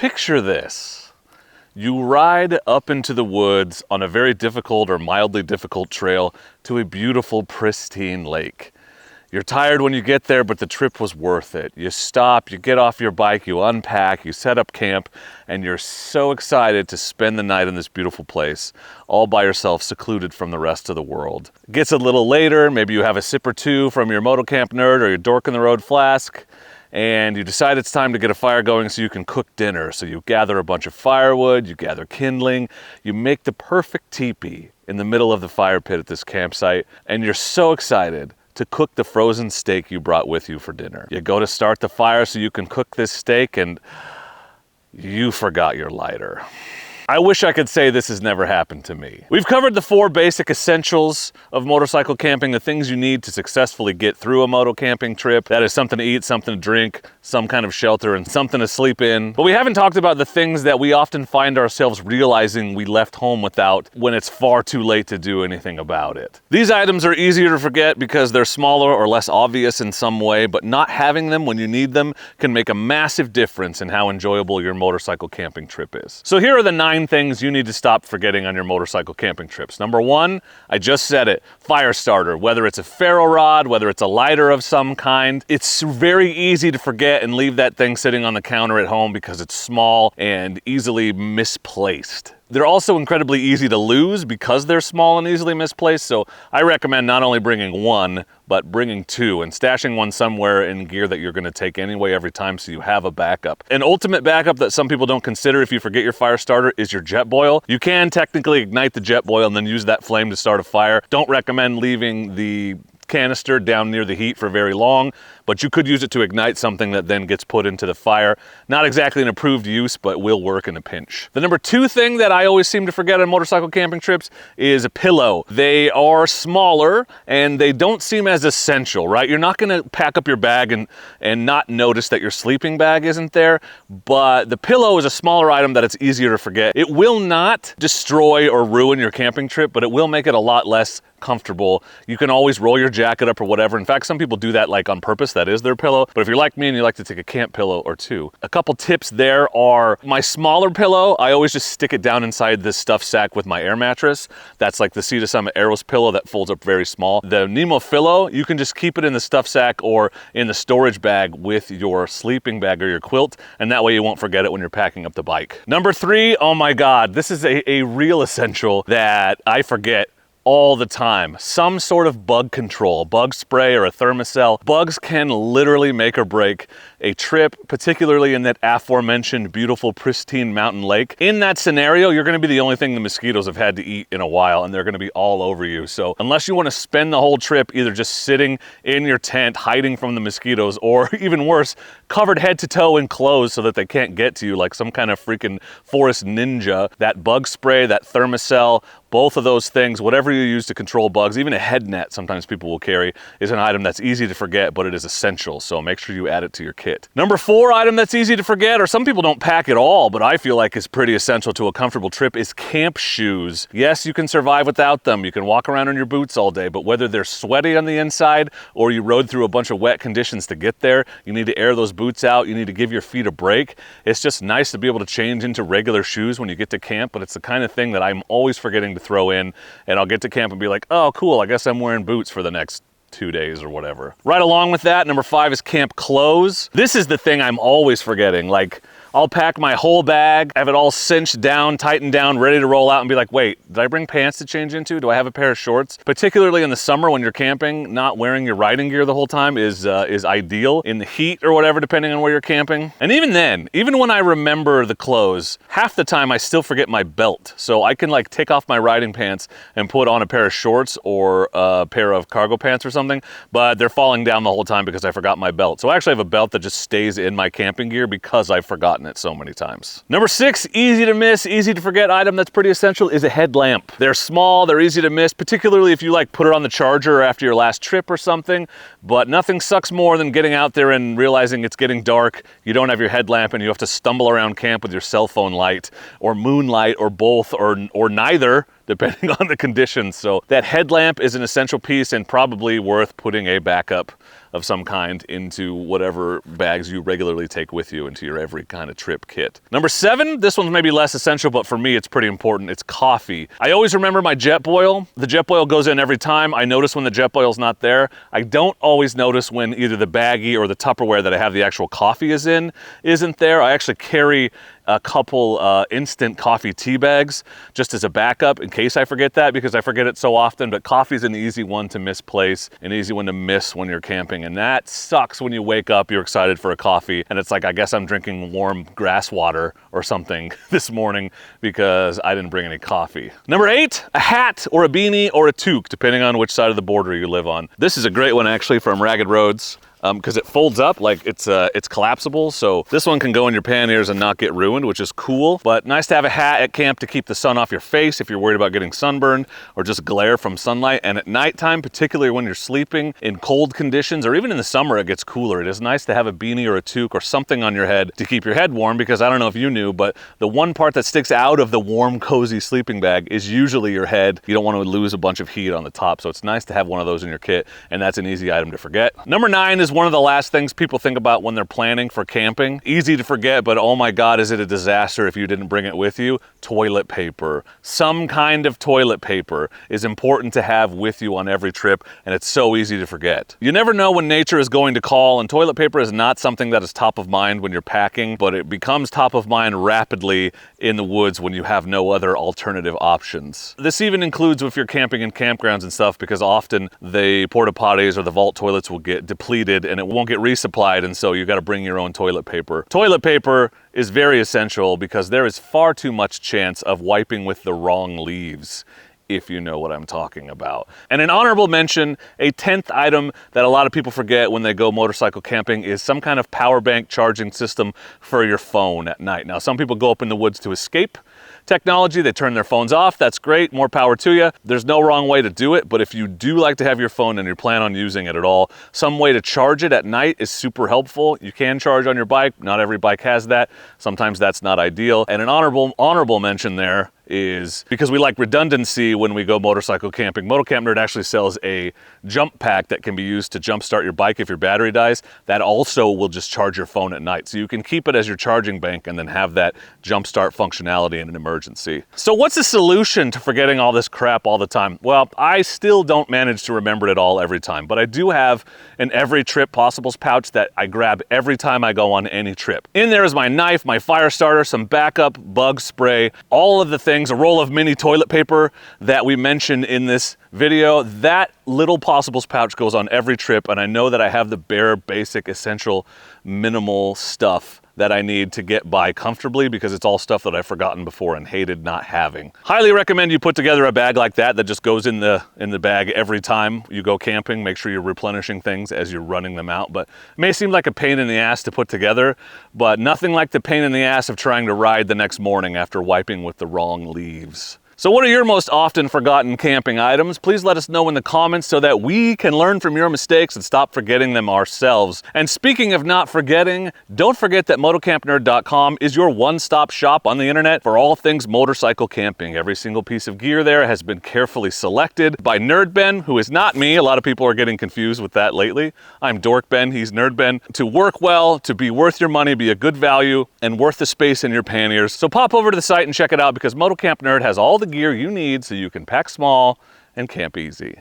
Picture this. You ride up into the woods on a very difficult or mildly difficult trail to a beautiful, pristine lake. You're tired when you get there, but the trip was worth it. You stop, you get off your bike, you unpack, you set up camp, and you're so excited to spend the night in this beautiful place, all by yourself, secluded from the rest of the world. It gets a little later, maybe you have a sip or two from your Motocamp nerd or your dork in the road flask, and you decide it's time to get a fire going so you can cook dinner. So you gather a bunch of firewood, you gather kindling, you make the perfect teepee in the middle of the fire pit at this campsite, and you're so excited to cook the frozen steak you brought with you for dinner. You go to start the fire so you can cook this steak and you forgot your lighter. I wish I could say this has never happened to me. We've covered the 4 basic essentials of motorcycle camping, the things you need to successfully get through a moto camping trip. That is something to eat, something to drink, some kind of shelter, and something to sleep in. But we haven't talked about the things that we often find ourselves realizing we left home without when it's far too late to do anything about it. These items are easier to forget because they're smaller or less obvious in some way, but not having them when you need them can make a massive difference in how enjoyable your motorcycle camping trip is. So here are the 9 things you need to stop forgetting on your motorcycle camping trips. Number 1, I just said it, Firestarter. Whether it's a ferro rod, whether it's a lighter of some kind, it's very easy to forget and leave that thing sitting on the counter at home because it's small and easily misplaced. They're also incredibly easy to lose because they're small and easily misplaced, so I recommend not only bringing 1, but bringing 2 and stashing one somewhere in gear that you're gonna take anyway every time so you have a backup. An ultimate backup that some people don't consider if you forget your fire starter is your jet boil. You can technically ignite the jet boil and then use that flame to start a fire. Don't recommend leaving the canister down near the heat for very long, but you could use it to ignite something that then gets put into the fire. Not exactly an approved use, but will work in a pinch. The number 2 thing that I always seem to forget on motorcycle camping trips is a pillow. They are smaller and they don't seem as essential, right? You're not gonna pack up your bag and not notice that your sleeping bag isn't there, but the pillow is a smaller item that it's easier to forget. It will not destroy or ruin your camping trip, but it will make it a lot less comfortable. You can always roll your jacket up or whatever. In fact, some people do that like on purpose. That is their pillow. But if you're like me and you like to take a camp pillow or 2, a couple tips there are my smaller pillow. I always just stick it down inside this stuff sack with my air mattress. That's like the Sea to Summit Aeros pillow that folds up very small. The Nemo Pillow, you can just keep it in the stuff sack or in the storage bag with your sleeping bag or your quilt, and that way you won't forget it when you're packing up the bike. Number 3, oh my God, this is a real essential that I forget all the time. Some sort of bug control, bug spray or a Thermacell. Bugs can literally make or break a trip, particularly in that aforementioned beautiful pristine mountain lake. In that scenario, you're gonna be the only thing the mosquitoes have had to eat in a while, and they're gonna be all over you. So unless you wanna spend the whole trip either just sitting in your tent, hiding from the mosquitoes, or even worse, covered head to toe in clothes so that they can't get to you like some kind of freaking forest ninja, that bug spray, that Thermacell, both of those things, whatever you use to control bugs, even a head net sometimes people will carry, is an item that's easy to forget, but it is essential. So make sure you add it to your kit. Number 4 item that's easy to forget, or some people don't pack at all, but I feel like is pretty essential to a comfortable trip, is camp shoes. Yes, you can survive without them. You can walk around in your boots all day, but whether they're sweaty on the inside or you rode through a bunch of wet conditions to get there, you need to air those boots out. You need to give your feet a break. It's just nice to be able to change into regular shoes when you get to camp, but it's the kind of thing that I'm always forgetting to throw in, and I'll get to camp and be like, oh cool, I guess I'm wearing boots for the next 2 days or whatever. Right along with that, number 5 is camp clothes. This is the thing I'm always forgetting. Like, I'll pack my whole bag, have it all cinched down, tightened down, ready to roll out and be like, wait, did I bring pants to change into? Do I have a pair of shorts? Particularly in the summer when you're camping, not wearing your riding gear the whole time is ideal. In the heat or whatever, depending on where you're camping. And even then, even when I remember the clothes, half the time I still forget my belt. So I can like take off my riding pants and put on a pair of shorts or a pair of cargo pants or something, but they're falling down the whole time because I forgot my belt. So I actually have a belt that just stays in my camping gear because I've forgotten it so many times. Number 6, easy to miss, easy to forget item that's pretty essential is a headlamp. They're small, they're easy to miss, particularly if you like put it on the charger after your last trip or something, but nothing sucks more than getting out there and realizing it's getting dark, you don't have your headlamp and you have to stumble around camp with your cell phone light or moonlight or both or neither, depending on the conditions. So that headlamp is an essential piece and probably worth putting a backup of some kind into whatever bags you regularly take with you into your every kind of trip kit. Number 7, this one's maybe less essential, but for me it's pretty important. It's coffee. I always remember my Jetboil. The Jetboil goes in every time. I notice when the Jetboil's not there. I don't always notice when either the baggie or the Tupperware that I have the actual coffee is in isn't there. I actually carry a couple instant coffee tea bags just as a backup in case I forget that, because I forget it so often. But coffee's an easy one to misplace, an easy one to miss when you're camping, and that sucks when you wake up, you're excited for a coffee, and it's like, I guess I'm drinking warm grass water or something this morning because I didn't bring any coffee. Number 8, a hat or a beanie or a toque, depending on which side of the border you live on. This is a great one actually from Ragged Roads. Because it folds up, like it's collapsible, so this one can go in your panniers and not get ruined, which is cool. But nice to have a hat at camp to keep the sun off your face if you're worried about getting sunburned or just glare from sunlight. And at nighttime, particularly when you're sleeping in cold conditions, or even in the summer it gets cooler, it is nice to have a beanie or a toque or something on your head to keep your head warm, because I don't know if you knew, but the one part that sticks out of the warm, cozy sleeping bag is usually your head. You don't want to lose a bunch of heat on the top, so it's nice to have one of those in your kit, and that's an easy item to forget. Number 9 is one of the last things people think about when they're planning for camping. Easy to forget, but oh my God, is it a disaster if you didn't bring it with you? Toilet paper. Some kind of toilet paper is important to have with you on every trip, and it's so easy to forget. You never know when nature is going to call, and toilet paper is not something that is top of mind when you're packing, but it becomes top of mind rapidly in the woods when you have no other alternative options. This even includes if you're camping in campgrounds and stuff, because often the porta potties or the vault toilets will get depleted and it won't get resupplied, and so you got to bring your own toilet paper. Toilet paper is very essential because there is far too much chance of wiping with the wrong leaves, if you know what I'm talking about. And an honorable mention, a 10th item that a lot of people forget when they go motorcycle camping is some kind of power bank charging system for your phone at night. Now, some people go up in the woods to escape technology, they turn their phones off. That's great, more power to you. There's no wrong way to do it, but if you do like to have your phone and you plan on using it at all, some way to charge it at night is super helpful. You can charge on your bike. Not every bike has that. Sometimes that's not ideal. And an honorable mention there is, because we like redundancy when we go motorcycle camping, Motocamp Nerd actually sells a jump pack that can be used to jump start your bike if your battery dies. That also will just charge your phone at night. So you can keep it as your charging bank and then have that jump start functionality in an emergency. So what's the solution to forgetting all this crap all the time? Well, I still don't manage to remember it all every time, but I do have an every trip possibles pouch that I grab every time I go on any trip. In there is my knife, my Firestarter, some backup bug spray, all of the things, a roll of mini toilet paper that we mentioned in this video. That little possibles pouch goes on every trip, and I know that I have the bare, basic, essential, minimal stuff that I need to get by comfortably, because it's all stuff that I've forgotten before and hated not having. Highly recommend you put together a bag like that just goes in the bag every time you go camping. Make sure you're replenishing things as you're running them out. But it may seem like a pain in the ass to put together, but nothing like the pain in the ass of trying to ride the next morning after wiping with the wrong leaves. So what are your most often forgotten camping items? Please let us know in the comments so that we can learn from your mistakes and stop forgetting them ourselves. And speaking of not forgetting, don't forget that motocampnerd.com is your one-stop shop on the internet for all things motorcycle camping. Every single piece of gear there has been carefully selected by Nerd Ben, who is not me. A lot of people are getting confused with that lately. I'm Dork Ben, he's Nerd Ben. To work well, to be worth your money, be a good value, and worth the space in your panniers. So pop over to the site and check it out, because Motocamp Nerd has all the gear you need so you can pack small and camp easy.